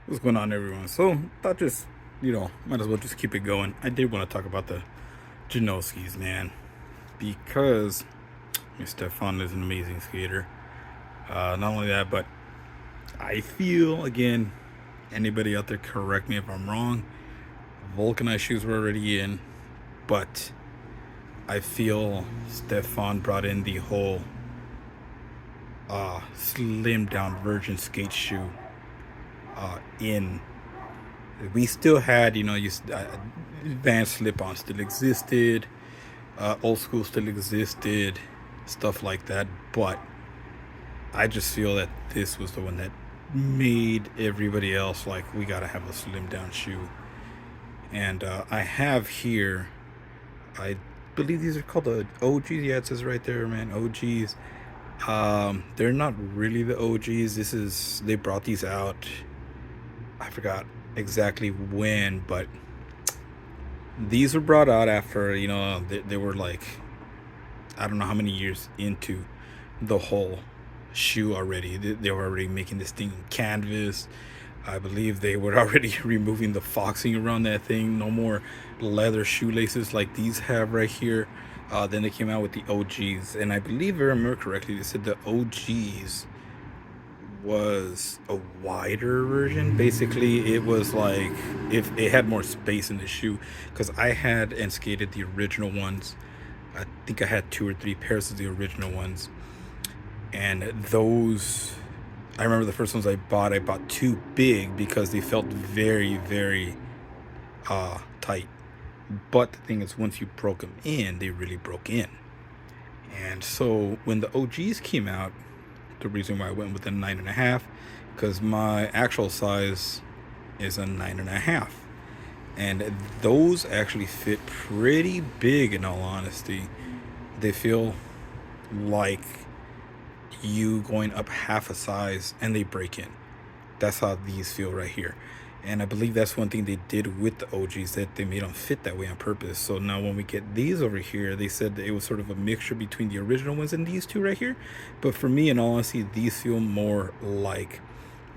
What's going on, everyone? So, thought just, might as well just keep it going. I did want to talk about the Janoskis, man, because Stefan is an amazing skater. Not only that, but I feel, again, anybody out there correct me if I'm wrong, vulcanized shoes were already in, but I feel Stefan brought in the whole slim down virgin skate shoe in. We still had, advanced slip-on still existed, old school still existed, stuff like that. But I just feel that this was the one that made everybody else like, we gotta have a slim down shoe. And I have here, I believe these are called the OGs. Yeah, it says right there, man, OGs. They're not really the OGs. They brought these out, I forgot exactly when, but these were brought out after, they were like, I don't know how many years into the whole shoe already. They were already making this thing in canvas. I believe they were already removing the foxing around that thing. No more leather shoelaces like these have right here. Then they came out with the OGs, and I believe, if I remember correctly, they said the OGs was a wider version. Basically, it was like, if it had more space in the shoe, because I had and skated the original ones. I think I had two or three pairs of the original ones, and those, I remember the first ones I bought too big because they felt very, very tight. But the thing is, once you broke them in, they really broke in. And so when the OGs came out, the reason why I went with a 9.5, because my actual size is a 9.5, and those actually fit pretty big. In all honesty, they feel like you going up half a size, and they break in. That's how these feel right here. And I believe that's one thing they did with the OGs, that they made them fit that way on purpose. So now when we get these over here, they said that it was sort of a mixture between the original ones and these two right here. But for me, in all honesty, these feel more like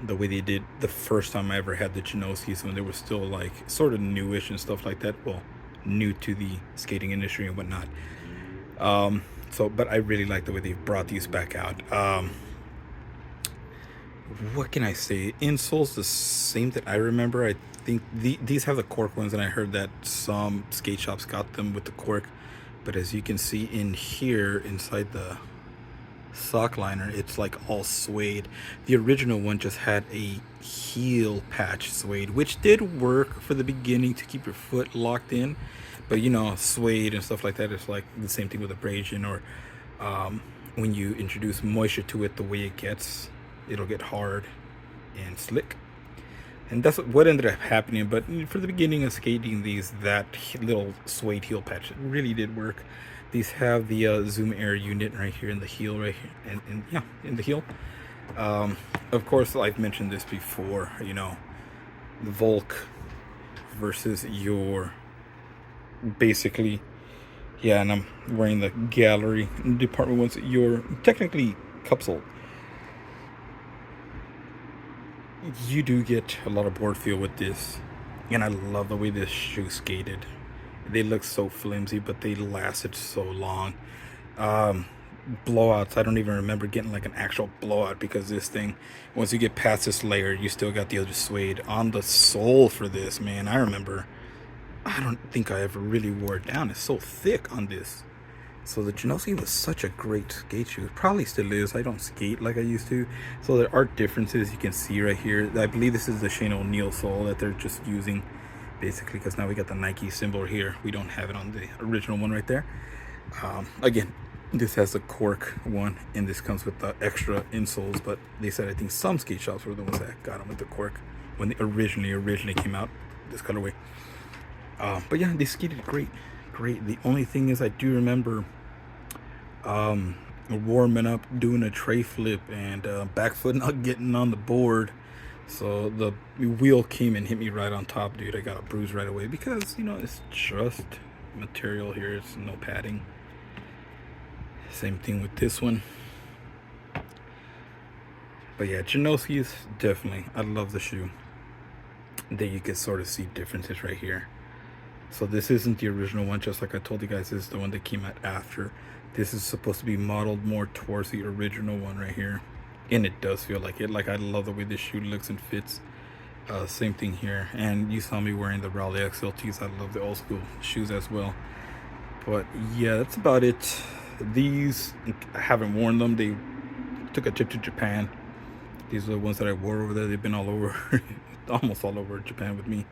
the way they did the first time I ever had the Janoskis, when they were still like sort of newish and stuff like that. Well, new to the skating industry and whatnot. But I really like the way they brought these back out. What can I say? Insoles the same that I remember. I think these have the cork ones, and I heard that some skate shops got them with the cork. But as you can see in here, inside the sock liner, it's like all suede. The original one just had a heel patch suede, which did work for the beginning to keep your foot locked in. But suede and stuff like that is like the same thing with abrasion, or when you introduce moisture to it, the way it gets, it'll get hard and slick. And that's what ended up happening. But for the beginning of skating these, that little suede heel patch really did work. These have the Zoom Air unit right here in the heel, right here, and yeah, in the heel. Of course, I've mentioned this before. The Volk versus your, basically, yeah, and I'm wearing the gallery department ones. Your technically cupsole. You do get a lot of board feel with this, and I love the way this shoe skated. They look so flimsy, but they lasted so long. Blowouts, I don't even remember getting like an actual blowout, because this thing, once you get past this layer, you still got the other suede on the sole for this, man. I don't think I ever really wore it down. It's so thick on this. So the Janoski was such a great skate shoe. It probably still is. I don't skate like I used to. So there are differences you can see right here. I believe this is the Shane O'Neill sole that they're just using, basically, because now we got the Nike symbol here. We don't have it on the original one right there. Again, this has the cork one, and this comes with the extra insoles. But they said, I think some skate shops were the ones that got them with the cork when they originally came out, this colorway. But yeah, they skated great. The only thing is, I do remember warming up, doing a tray flip, and backfoot not getting on the board. So the wheel came and hit me right on top, dude. I got a bruise right away because, it's just material here. It's no padding. Same thing with this one. But yeah, Janoski's, definitely, I love the shoe. there you can sort of see differences right here. So this isn't the original one, just like I told you guys, this is the one that came out after. This is supposed to be modeled more towards the original one right here. And it does feel like it. Like, I love the way this shoe looks and fits. Same thing here. And you saw me wearing the Raleigh XLTs. I love the old school shoes as well. But yeah, that's about it. These, I haven't worn them. They took a trip to Japan. These are the ones that I wore over there. They've been all over, almost all over Japan with me.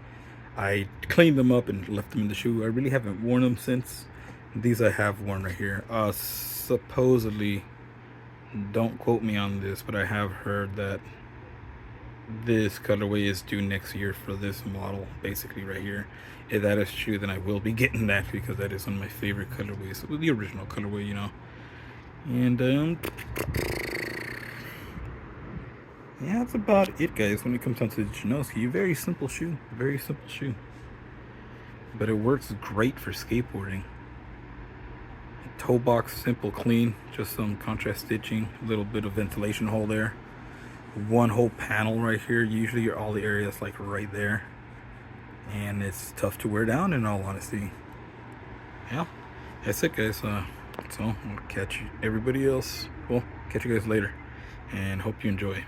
I cleaned them up and left them in the shoe. I really haven't worn them since. These I have worn right here. Supposedly, don't quote me on this, but I have heard that this colorway is due next year for this model, basically right here. If that is true, then I will be getting that, because that is one of my favorite colorways, the original colorway, you know. And yeah, that's about it, guys, when it comes down to the Janoski. Very simple shoe, but it works great for skateboarding. Toe box, simple, clean, just some contrast stitching, a little bit of ventilation hole there, one whole panel right here. Usually all the areas like right there, and it's tough to wear down, in all honesty. Yeah, that's it, guys. So I'll catch everybody else. Well, catch you guys later, and hope you enjoy.